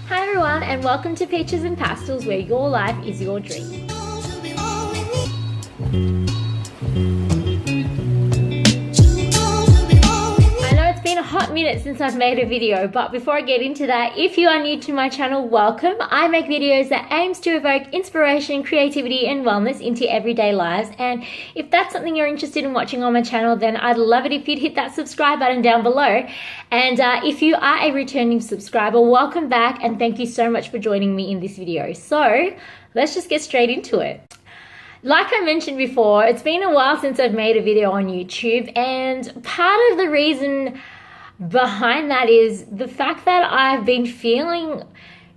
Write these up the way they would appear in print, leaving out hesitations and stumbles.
Hi everyone, and welcome to Peaches and Pastels, where your life is your dream. I know it's been a hot minute since I've made a video, but before I get into that, if you are new to my channel, welcome. I make videos that aims to evoke inspiration, creativity and wellness into everyday lives, and if that's something you're interested in watching on my channel, then I'd love it if you'd hit that subscribe button down below. And if you are a returning subscriber, welcome back and thank you so much for joining me in this video. So let's just get straight into it. Like I mentioned before, it's been a while since I've made a video on YouTube, and part of the reason behind that is the fact that I've been feeling,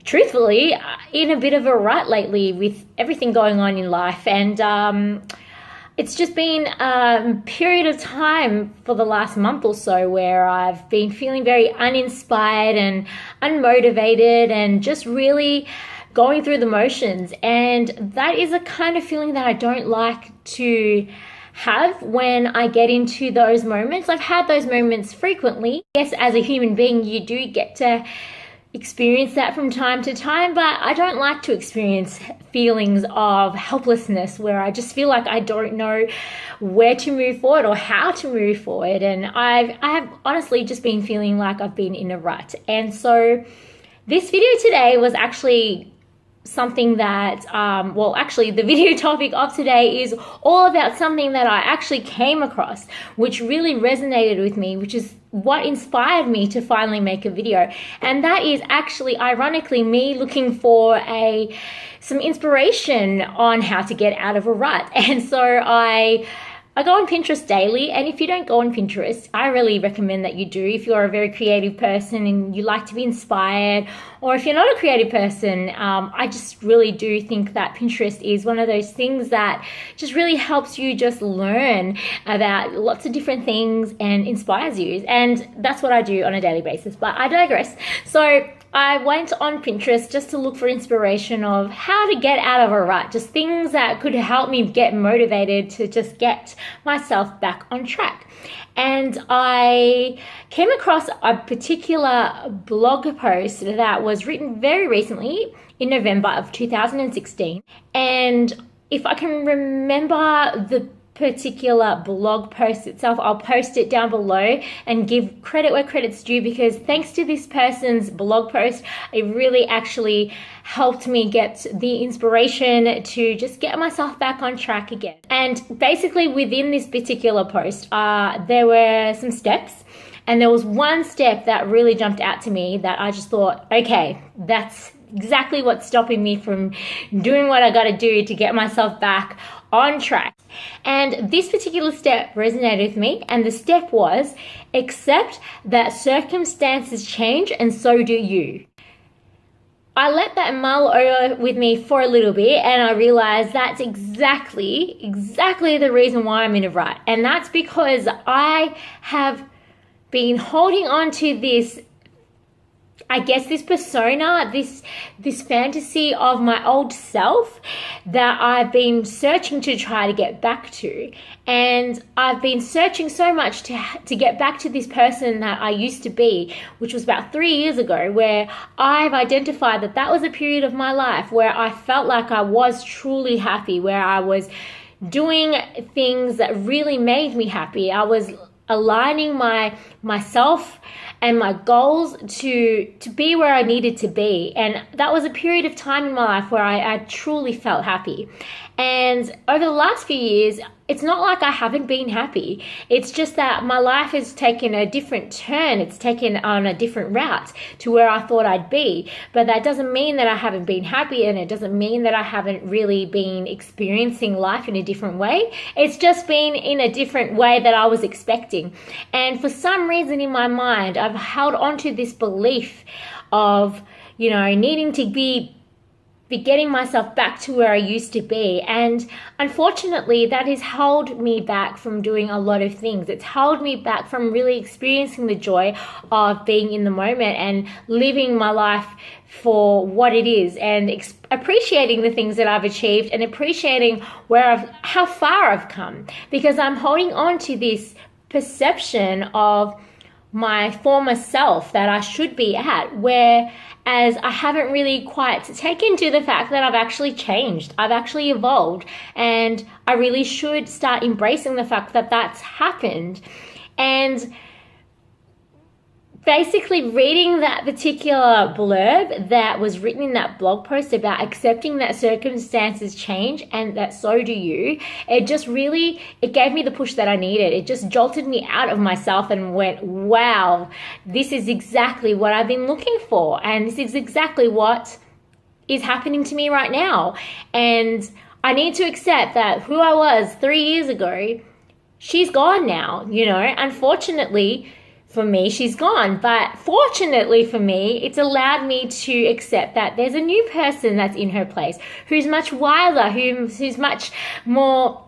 truthfully, in a bit of a rut lately with everything going on in life, and it's just been a period of time for the last month or so where I've been feeling very uninspired and unmotivated and just really going through the motions. And that is a kind of feeling that I don't like to have when I get into those moments. I've had those moments frequently. Yes, as a human being, you do get to experience that from time to time, but I don't like to experience feelings of helplessness where I just feel like I don't know where to move forward or how to move forward. And I have honestly just been feeling like I've been in a rut. And so this video today was actually something that, well, actually the video topic of today is all about something that I actually came across, which really resonated with me, which is what inspired me to finally make a video. And that is actually, ironically, me looking for some inspiration on how to get out of a rut. And so I go on Pinterest daily, and if you don't go on Pinterest, I really recommend that you do if you're a very creative person and you like to be inspired, or if you're not a creative person. I just really do think that Pinterest is one of those things that just really helps you just learn about lots of different things and inspires you, and that's what I do on a daily basis, but I digress. So I went on Pinterest just to look for inspiration of how to get out of a rut, just things that could help me get motivated to just get myself back on track. And I came across a particular blog post that was written very recently in November of 2016. And if I can remember the particular blog post itself, I'll post it down below and give credit where credit's due, because thanks to this person's blog post, it really actually helped me get the inspiration to just get myself back on track again. And basically within this particular post, there were some steps, and there was one step that really jumped out to me that I just thought, okay, that's exactly what's stopping me from doing what I got to do to get myself back on track. And this particular step resonated with me, and the step was, accept that circumstances change and so do you. I let that mull over with me for a little bit, and I realized that's exactly the reason why I'm in a rut. And that's because I have been holding on to this, I guess, this persona, this fantasy of my old self that I've been searching to try to get back to. And I've been searching so much to get back to this person that I used to be, which was about 3 years ago, where I've identified that that was a period of my life where I felt like I was truly happy, where I was doing things that really made me happy. I was aligning myself and my goals to be where I needed to be. And that was a period of time in my life where I truly felt happy. And over the last few years, it's not like I haven't been happy. It's just that my life has taken a different turn. It's taken on a different route to where I thought I'd be. But that doesn't mean that I haven't been happy, and it doesn't mean that I haven't really been experiencing life in a different way. It's just been in a different way that I was expecting. And for some reason in my mind, I've held on to this belief of, needing to be getting myself back to where I used to be. And unfortunately, that has held me back from doing a lot of things. It's held me back from really experiencing the joy of being in the moment and living my life for what it is, and appreciating the things that I've achieved and appreciating how far I've come, because I'm holding on to this perception of my former self that I should be at, whereas I haven't really quite taken to the fact that I've actually changed, I've actually evolved, and I really should start embracing the fact that that's happened. And basically reading that particular blurb that was written in that blog post about accepting that circumstances change and that so do you, it just really, it gave me the push that I needed. It just jolted me out of myself and went, wow, this is exactly what I've been looking for, and this is exactly what is happening to me right now. And I need to accept that who I was 3 years ago, she's gone now. Unfortunately for me, she's gone. But fortunately for me, it's allowed me to accept that there's a new person that's in her place, who's much wiser, who's much more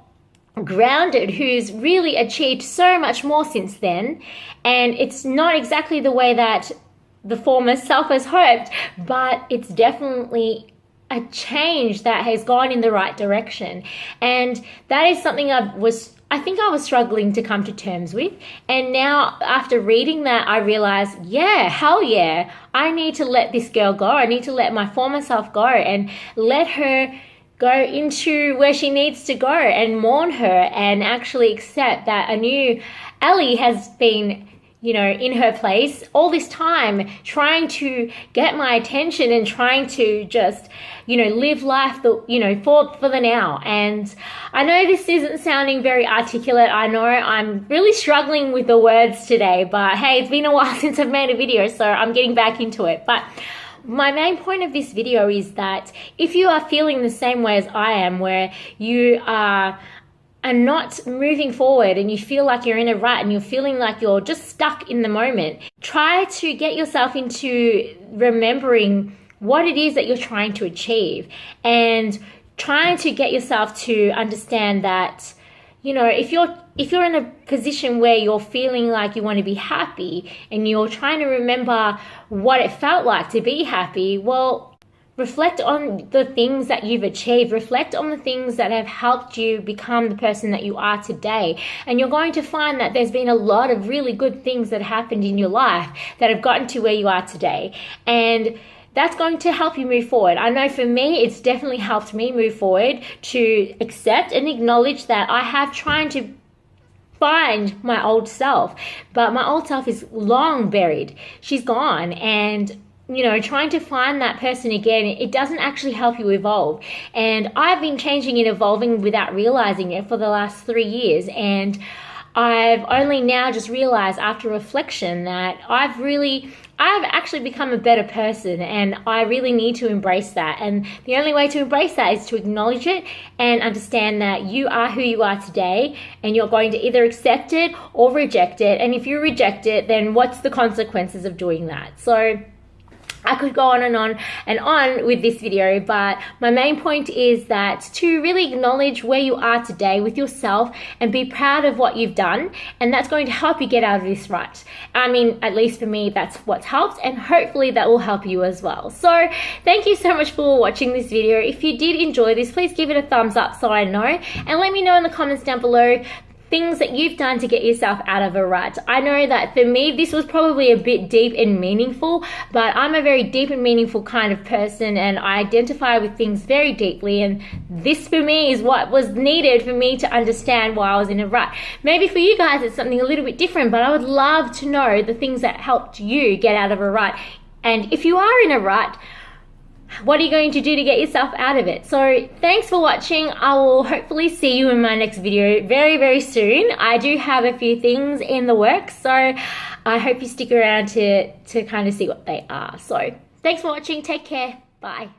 grounded, who's really achieved so much more since then. And it's not exactly the way that the former self has hoped, but it's definitely a change that has gone in the right direction. And that is something I think I was struggling to come to terms with. And now after reading that, I realized, yeah, hell yeah, I need to let this girl go. I need to let my former self go and let her go into where she needs to go and mourn her and actually accept that a new Ellie has been in her place all this time, trying to get my attention and trying to just, live life, for the now. And I know this isn't sounding very articulate. I know I'm really struggling with the words today, but hey, it's been a while since I've made a video, so I'm getting back into it. But my main point of this video is that if you are feeling the same way as I am, where you are not moving forward and you feel like you're in a rut and you're feeling like you're just stuck in the moment, try to get yourself into remembering what it is that you're trying to achieve, and trying to get yourself to understand that, if you're in a position where you're feeling like you want to be happy and you're trying to remember what it felt like to be happy, well, reflect on the things that you've achieved. Reflect on the things that have helped you become the person that you are today. And you're going to find that there's been a lot of really good things that happened in your life that have gotten to where you are today. And that's going to help you move forward. I know for me, it's definitely helped me move forward to accept and acknowledge that I have trying to find my old self, but my old self is long buried. She's gone. And trying to find that person again, it doesn't actually help you evolve. And I've been changing and evolving without realizing it for the last 3 years. And I've only now just realized after reflection that I've actually become a better person, and I really need to embrace that. And the only way to embrace that is to acknowledge it and understand that you are who you are today, and you're going to either accept it or reject it. And if you reject it, then what's the consequences of doing that? So I could go on and on with this video, but my main point is that to really acknowledge where you are today with yourself and be proud of what you've done, and that's going to help you get out of this rut. I mean, at least for me, that's what's helped, and hopefully that will help you as well. So thank you so much for watching this video. If you did enjoy this, please give it a thumbs up so I know, and let me know in the comments down below things that you've done to get yourself out of a rut. I know that for me, this was probably a bit deep and meaningful, but I'm a very deep and meaningful kind of person, and I identify with things very deeply, and this for me is what was needed for me to understand why I was in a rut. Maybe for you guys it's something a little bit different, but I would love to know the things that helped you get out of a rut. And if you are in a rut, what are you going to do to get yourself out of it? So thanks for watching. I will hopefully see you in my next video very, very soon. I do have a few things in the works, so I hope you stick around to kind of see what they are. So thanks for watching. Take care. Bye.